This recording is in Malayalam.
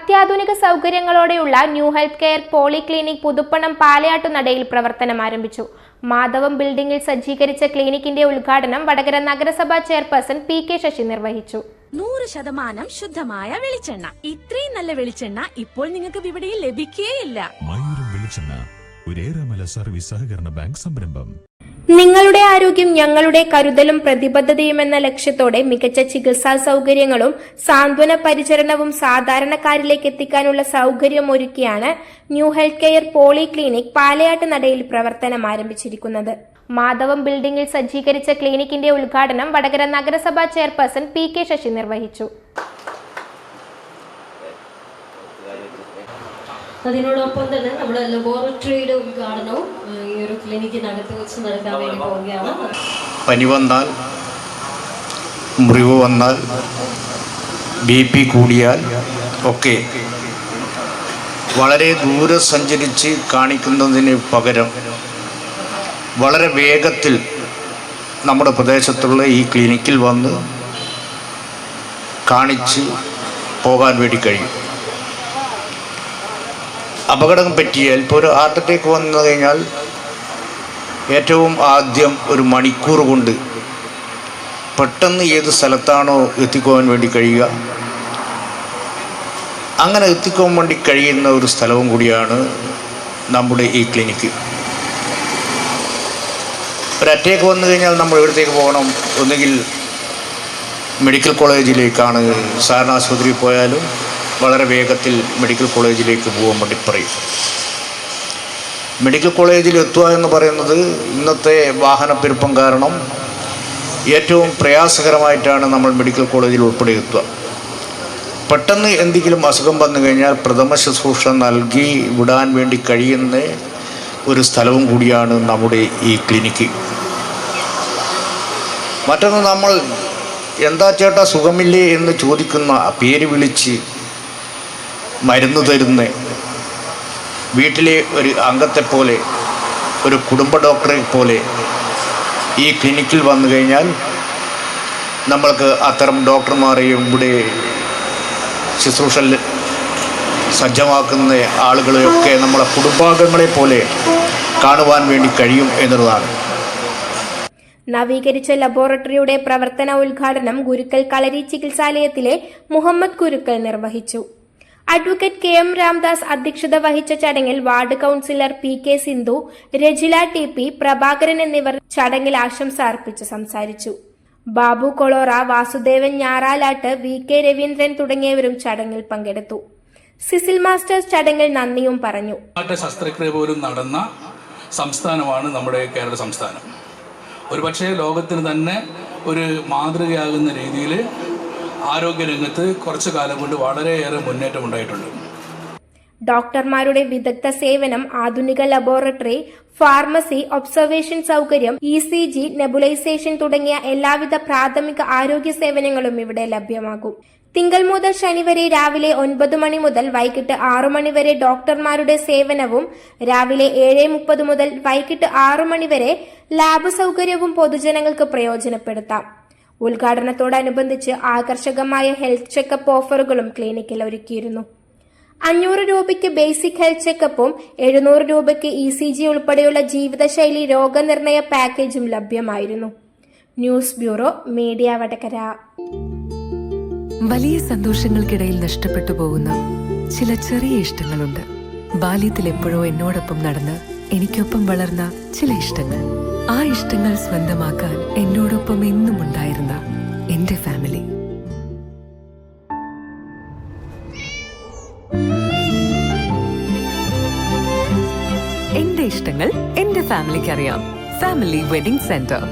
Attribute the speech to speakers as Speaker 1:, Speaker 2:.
Speaker 1: അത്യാധുനിക സൗകര്യങ്ങളോടെയുള്ള new health care polyclinic Puthuppanam പാലയാട്ടുനടയിൽ പ്രവർത്തനം ആരംഭിച്ചു. മാധവം ബിൽഡിംഗിൽ സജ്ജീകരിച്ച ക്ലിനിക്കിന്റെ ഉദ്ഘാടനം വടകര നഗരസഭാ ചെയർപേഴ്സൺ പി.കെ. ശശി നിർവഹിച്ചു.
Speaker 2: 100% ശുദ്ധമായ വെളിച്ചെണ്ണ. ഇത്രയും നല്ല വെളിച്ചെണ്ണ ഇപ്പോൾ നിങ്ങൾക്ക് വിപണിയിൽ ലഭിക്കുകയില്ല.
Speaker 3: മയൂരം വെളിച്ചെണ്ണ, ഒരു ഏറെമല സർവീസ് സഹകരണ ബാങ്ക് സംരംഭം.
Speaker 1: നിങ്ങളുടെ ആരോഗ്യം ഞങ്ങളുടെ കരുതലും പ്രതിബദ്ധതയുമെന്ന ലക്ഷ്യത്തോടെ മികച്ച ചികിത്സാ സൗകര്യങ്ങളും സാന്ത്വന പരിചരണവും സാധാരണക്കാരിലേക്ക് എത്തിക്കാനുള്ള സൗകര്യമൊരുക്കിയാണ് ന്യൂ ഹെൽത്ത് കെയർ പോളിക്ലിനിക് പാലയാട്ടുനടയിൽ പ്രവർത്തനം ആരംഭിച്ചിരിക്കുന്നത്. മാധവം ബിൽഡിംഗിൽ സജ്ജീകരിച്ച ക്ലിനിക്കിന്റെ ഉദ്ഘാടനം വടകര നഗരസഭാ ചെയർപേഴ്സൺ പി.കെ. ശശി നിർവഹിച്ചു.
Speaker 4: അതിനോടൊപ്പം തന്നെ നമ്മുടെ ലബോറട്ടറിയുടെ ഉദ്ഘാടനവും ഈ ഒരു ക്ലിനിക്കിനകത്ത് വെച്ച് നടക്കാൻ വേണ്ടി പോവുകയാണ്.
Speaker 5: പനി വന്നാൽ, മുറിവ് വന്നാൽ, BP കൂടിയാൽ ഒക്കെ വളരെ ദൂരെ സഞ്ചരിച്ച് കാണിക്കുന്നതിന് പകരം വളരെ വേഗത്തിൽ നമ്മുടെ പ്രദേശത്തുള്ള ഈ ക്ലിനിക്കിൽ വന്ന് കാണിച്ച് പോകാൻ വേണ്ടി കഴിയും. അപകടം പറ്റിയാൽ ഇപ്പോൾ ഒരു ഹാർട്ട് അറ്റാക്ക് വന്നു കഴിഞ്ഞാൽ ഏറ്റവും ആദ്യം ഒരു മണിക്കൂർ കൊണ്ട് പെട്ടെന്ന് ഏത് സ്ഥലത്താണോ എത്തിക്കുവാൻ വേണ്ടി കഴിയുക, അങ്ങനെ എത്തിക്കാൻ വേണ്ടി കഴിയുന്ന ഒരു സ്ഥലവും കൂടിയാണ് നമ്മുടെ ഈ ക്ലിനിക്ക്. ഒരു അറ്റാക്ക് വന്നു കഴിഞ്ഞാൽ നമ്മൾ എവിടത്തേക്ക് പോകണം? ഒന്നുകിൽ മെഡിക്കൽ കോളേജിലേക്കാണ്. സാധാരണ ആശുപത്രിയിൽ പോയാലും വളരെ വേഗത്തിൽ മെഡിക്കൽ കോളേജിലേക്ക് പോകാൻ വേണ്ടി പറയും. മെഡിക്കൽ കോളേജിൽ എത്തുക എന്ന് പറയുന്നത് ഇന്നത്തെ വാഹനപ്പെരുപ്പം കാരണം ഏറ്റവും പ്രയാസകരമായിട്ടാണ് നമ്മൾ മെഡിക്കൽ കോളേജിൽ ഉൾപ്പെടെ എത്തുക. പെട്ടെന്ന് എന്തെങ്കിലും അസുഖം വന്നു കഴിഞ്ഞാൽ പ്രഥമ ശുശ്രൂഷ നൽകി വിടാൻ വേണ്ടി കഴിയുന്ന ഒരു സ്ഥലവും കൂടിയാണ് നമ്മുടെ ഈ ക്ലിനിക്ക്. മറ്റൊന്ന്, നമ്മൾ എന്താ ചേട്ടാ സുഖമില്ലേ എന്ന് ചോദിക്കുന്ന, പേര് വിളിച്ച് മരുന്ന് തരുന്ന വീട്ടിലെ ഒരു അംഗത്തെപ്പോലെ, ഒരു കുടുംബ ഡോക്ടറെ പോലെ ഈ ക്ലിനിക്കിൽ വന്നു കഴിഞ്ഞാൽ നമ്മൾക്ക് അത്തരം ഡോക്ടർമാരെയും ഇവിടെ ശുശ്രൂഷ സജ്ജമാക്കുന്ന ആളുകളെയൊക്കെ നമ്മളെ കുടുംബാംഗങ്ങളെ പോലെ കാണുവാൻ വേണ്ടി കഴിയും എന്നുള്ളതാണ്.
Speaker 1: നവീകരിച്ച ലബോറട്ടറിയുടെ പ്രവർത്തന ഉദ്ഘാടനം ഗുരുക്കൽ കളരി ചികിത്സാലയത്തിലെ മുഹമ്മദ് ഗുരുക്കൽ നിർവഹിച്ചു. അഡ്വക്കേറ്റ് KM രാംദാസ് അധ്യക്ഷത വഹിച്ച ചടങ്ങിൽ ward councillor P.K. Sindhu, Rajila TP, Prabhakaran എന്നിവർ ചടങ്ങിൽ ആശംസ അർപ്പിച്ച് സംസാരിച്ചു. ബാബു കൊളോറ, വാസുദേവൻ ഞാറാലാട്ട്, V.K. രവീന്ദ്രൻ തുടങ്ങിയവരും ചടങ്ങിൽ പങ്കെടുത്തു. സിസിൽ മാസ്റ്റേഴ്സ് ചടങ്ങിൽ നന്ദിയും പറഞ്ഞു.
Speaker 6: ശസ്ത്രക്രിയ പോലും നടന്ന സംസ്ഥാനമാണ് നമ്മുടെ കേരള സംസ്ഥാനം. ഒരുപക്ഷെ ലോകത്തിന് തന്നെ ഒരു മാതൃകയാകുന്ന രീതിയിൽ ആരോഗ്യരംഗത്ത് കുറച്ചു കാലം കൊണ്ട് വളരെയേറെ മുന്നേറ്റം ഉണ്ടായിട്ടുണ്ട്.
Speaker 1: ഡോക്ടർമാരുടെ വിദഗ്ധ സേവനം, ആധുനിക ലബോറട്ടറി, ഫാർമസി, ഒബ്സർവേഷൻ സൗകര്യം, ECG, നെബുലൈസേഷൻ തുടങ്ങിയ എല്ലാവിധ പ്രാഥമിക ആരോഗ്യ സേവനങ്ങളും ഇവിടെ ലഭ്യമാകും. തിങ്കൾ മുതൽ ശനി വരെ രാവിലെ 9 മണി മുതൽ വൈകിട്ട് 6 മണി വരെ ഡോക്ടർമാരുടെ സേവനവും, രാവിലെ 7:30 മുതൽ വൈകിട്ട് 6 മണി വരെ ലാബ് സൗകര്യവും പൊതുജനങ്ങൾക്ക് പ്രയോജനപ്പെടുത്താം. ഉദ്ഘാടനത്തോടനുബന്ധിച്ച് ആകർഷകമായ ഹെൽത്ത് ചെക്കപ്പ് ഓഫറുകളും ക്ലിനിക്കിൽ ഒരുക്കിയിരുന്നു. 500 രൂപയ്ക്ക് ബേസിക് ഹെൽത്ത് ചെക്കപ്പും 700 രൂപയ്ക്ക് ECG ഉൾപ്പെടെയുള്ള ജീവിതശൈലി രോഗനിർണയ പാക്കേജും ലഭ്യമായിരുന്നു. News bureau, media Vadakara.
Speaker 7: വലിയ സന്തോഷങ്ങൾക്കിടയിൽ നഷ്ടപ്പെട്ടു പോകുന്ന ചില ചെറിയ ഇഷ്ടങ്ങളുണ്ട്. ബാല്യത്തിൽ എപ്പോഴോ എന്നോടൊപ്പം നടന്ന് എനിക്കൊപ്പം വളർന്ന ചില ഇഷ്ടങ്ങൾ. ആ ഇഷ്ടങ്ങൾ സ്വന്തമാക്കാൻ എന്നോടൊപ്പം എന്നും ഉണ്ടായിരുന്ന എന്റെ ഫാമിലി. എന്റെ ഇഷ്ടങ്ങൾ എന്റെ ഫാമിലിക്ക് അറിയാം. Family wedding centre.